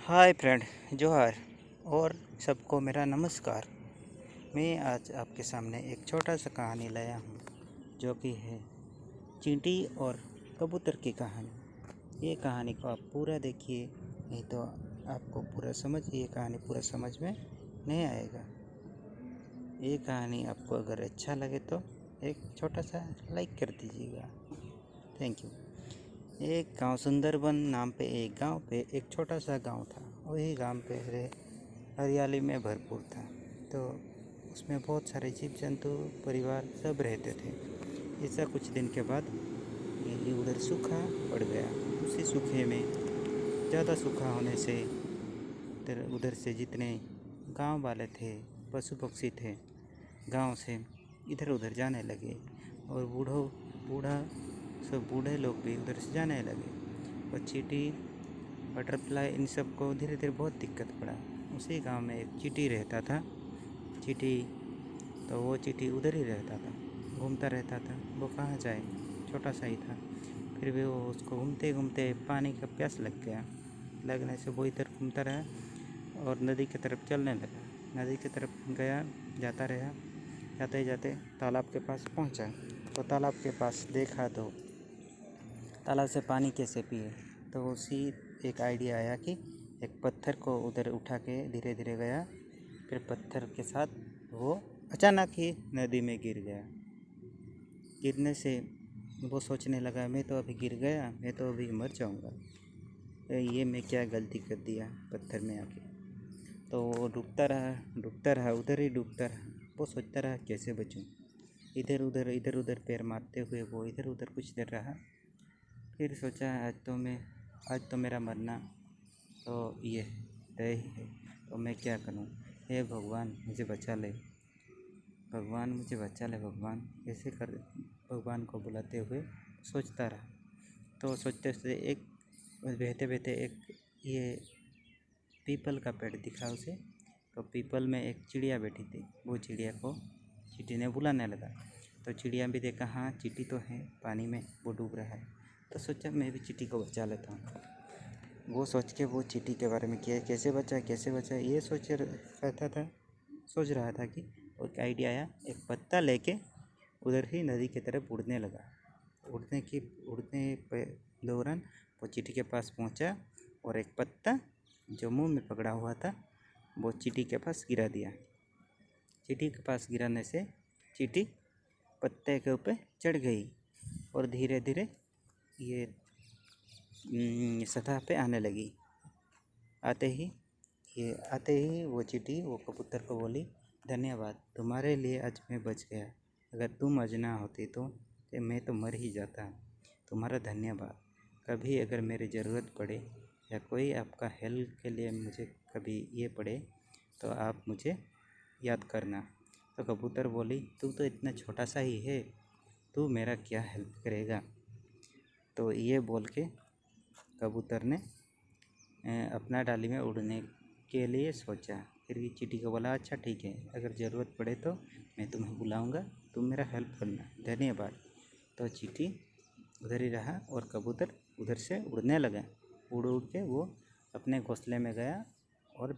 Hi friend, जोहार और सबको मेरा नमस्कार। मैं आज आपके सामने एक छोटा सा कहानी लाया हूँ जो कि है चींटी और कबूतर की कहानी। ये कहानी को आप पूरा देखिए, नहीं तो आपको पूरा ये कहानी पूरा समझ में नहीं आएगा। ये कहानी आपको अगर अच्छा लगे तो एक छोटा सा लाइक कर दीजिएगा। Thank you. एक गांव सुंदरबन नाम पे एक छोटा सा गांव था। वही गांव पे हरियाली में भरपूर था। तो उसमें बहुत सारे जीव जंतु परिवार सब रहते थे। ऐसा कुछ दिन के बाद ये उधर सूखा पड़ गया। उसी सूखे में ज़्यादा सूखा होने से उधर से जितने गांव वाले थे, पशु पक्षी थे, गांव से इधर उधर जाने लगे। और बूढ़े लोग भी उधर से जाने लगे। और चींटी, बटरफ्लाई, इन सब को धीरे धीरे बहुत दिक्कत पड़ा। उसी गांव में एक चींटी रहता था। वो चींटी उधर ही रहता था, घूमता रहता था। वो कहाँ जाए, छोटा सा ही था। फिर भी वो उसको घूमते घूमते पानी का प्यास लगने से वो इधर घूमता रहा और नदी की तरफ चलने लगा। नदी की तरफ गया, जाता रहा। जाते जाते तालाब के पास पहुंचा। तो तालाब के पास देखा तो तालाब से पानी कैसे पिए। तो उसी एक आइडिया आया कि एक पत्थर को उधर उठा के धीरे धीरे गया। फिर पत्थर के साथ वो अचानक ही नदी में गिर गया। गिरने से वो सोचने लगा, मैं तो अभी गिर गया, मैं तो अभी मर जाऊंगा। ये मैं क्या गलती कर दिया पत्थर में आके। तो वो डूबता रहा, उधर ही डूबता रहा। वो सोचता रहा कैसे बचूं। इधर उधर पैर मारते हुए वो इधर उधर कुछ देर रहा। फिर सोचा आज तो मेरा मरना तो ये तय ही है। तो मैं क्या करूं। हे भगवान मुझे बचा ले, भगवान मुझे बचा ले, भगवान ऐसे कर भगवान को बुलाते हुए सोचता रहा। तो सोचते सोचते एक बहते बहते एक ये पीपल का पेड़ दिखा उसे। तो पीपल में एक चिड़िया बैठी थी। वो चिड़िया को चींटी ने बुलाने लगा। तो चिड़िया भी देखा, हाँ चींटी तो है पानी में, वो डूब रहा है। तो सोचा मैं भी चींटी को बचा लेता हूँ। वो सोच के वो चींटी के बारे में किया, कैसे बचा ये सोच रहा था कि एक आइडिया आया। एक पत्ता लेके उधर ही नदी की तरफ उड़ने लगा। उड़ने दौरान वो चींटी के पास पहुंचा और एक पत्ता जो मुंह में पकड़ा हुआ था वो चींटी के पास गिरा दिया। चींटी के पास गिराने से चींटी पत्ते के ऊपर चढ़ गई और धीरे धीरे ये सतह पे आने लगी। आते ही वो चींटी वो कबूतर को बोली, धन्यवाद, तुम्हारे लिए आज मैं बच गया। अगर तुम आज ना होती तो मैं तो मर ही जाता। तुम्हारा धन्यवाद। कभी अगर मेरी ज़रूरत पड़े या कोई आपका हेल्प के लिए मुझे कभी ये पड़े तो आप मुझे याद करना। तो कबूतर बोली, तू तो इतना छोटा सा ही है, तू मेरा क्या हेल्प करेगा। तो ये बोल के कबूतर ने अपना डाली में उड़ने के लिए सोचा। फिर भी चींटी को बोला, अच्छा ठीक है, अगर ज़रूरत पड़े तो मैं तुम्हें बुलाऊंगा, तुम मेरा हेल्प करना, धन्यवाद। तो चींटी उधर ही रहा और कबूतर उधर से उड़ने लगा। उड़ उड़ के वो अपने घोंसले में गया और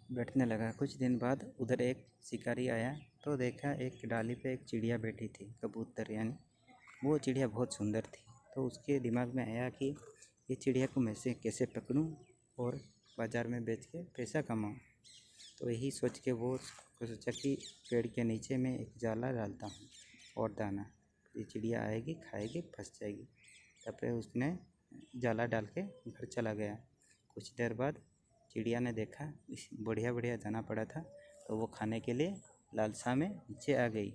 बैठने लगा। कुछ दिन बाद उधर एक शिकारी आया तो देखा एक डाली पे एक चिड़िया बैठी थी, कबूतर यानी। वो चिड़िया बहुत सुंदर थी। तो उसके दिमाग में आया कि ये चिड़िया को मैं से कैसे पकड़ूं और बाज़ार में बेच के पैसा कमाऊं। तो यही सोच के वो सोचा कि पेड़ के नीचे में एक जाला डालता हूँ और दाना, ये चिड़िया आएगी, खाएगी, फंस जाएगी। तब पे उसने जाला डाल के घर चला गया। कुछ देर बाद चिड़िया ने देखा बढ़िया बढ़िया दाना पड़ा था। तो वो खाने के लिए लालसा में नीचे आ गई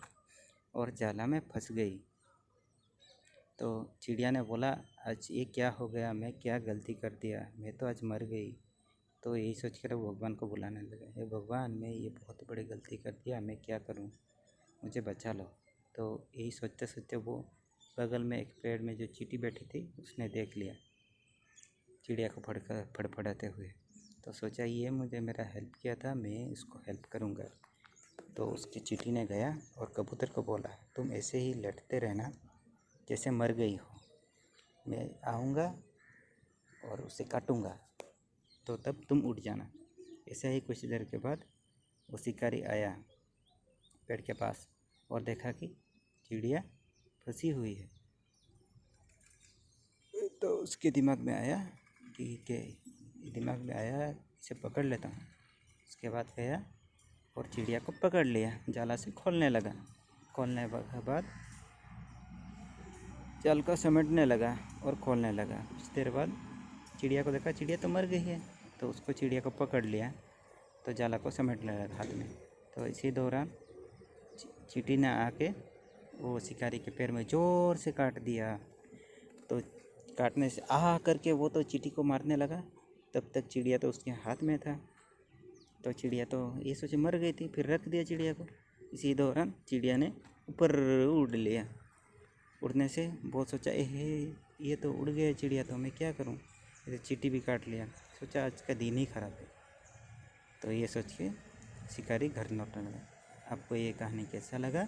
और जाला में फंस गई। तो चिड़िया ने बोला, आज ये क्या हो गया, मैं क्या गलती कर दिया, मैं तो आज मर गई। तो यही सोच कर वो भगवान को बुलाने लगा, हे भगवान मैं ये बहुत बड़ी गलती कर दिया, मैं क्या करूं, मुझे बचा लो। तो यही सोचते सोचते वो बगल में एक पेड़ में जो चींटी बैठी थी उसने देख लिया चिड़िया को फड़फड़ाते हुए। तो सोचा ये मुझे मेरा हेल्प किया था, मैं इसको हेल्प करूँगा। तो उसकी चींटी ने गया और कबूतर को बोला, तुम ऐसे ही लटते रहना जैसे मर गई हो, मैं आऊँगा और उसे काटूँगा, तो तब तुम उठ जाना। ऐसे ही कुछ देर के बाद वो शिकारी आया पेड़ के पास और देखा कि चिड़िया फंसी हुई है। तो उसके दिमाग में आया इसे पकड़ लेता हूँ। उसके बाद गया और चिड़िया को पकड़ लिया, जाला से खोलने लगा। खोलने के बाद जाल को समेटने लगा और खोलने लगा। कुछ देर बाद चिड़िया को देखा, चिड़िया तो मर गई है, तो उसको चिड़िया को पकड़ लिया, तो जाला को समेटने लगा हाथ में। तो इसी दौरान चींटी ने आके वो शिकारी के पैर में ज़ोर से काट दिया। तो काटने से करके वो तो चींटी को मारने लगा। तब तक चिड़िया तो उसके हाथ में था, तो चिड़िया तो ये सोचे मर गई थी, फिर रख दिया चिड़िया को। इसी दौरान चिड़िया ने ऊपर उड़ लिया। उड़ने से बहुत सोचा, ये तो उड़ गया चिड़िया, तो मैं क्या करूं, ये चींटी भी काट लिया। सोचा आज का दिन ही ख़राब है। तो ये सोच के शिकारी घर लौटने लगा। आपको ये कहानी कैसा लगा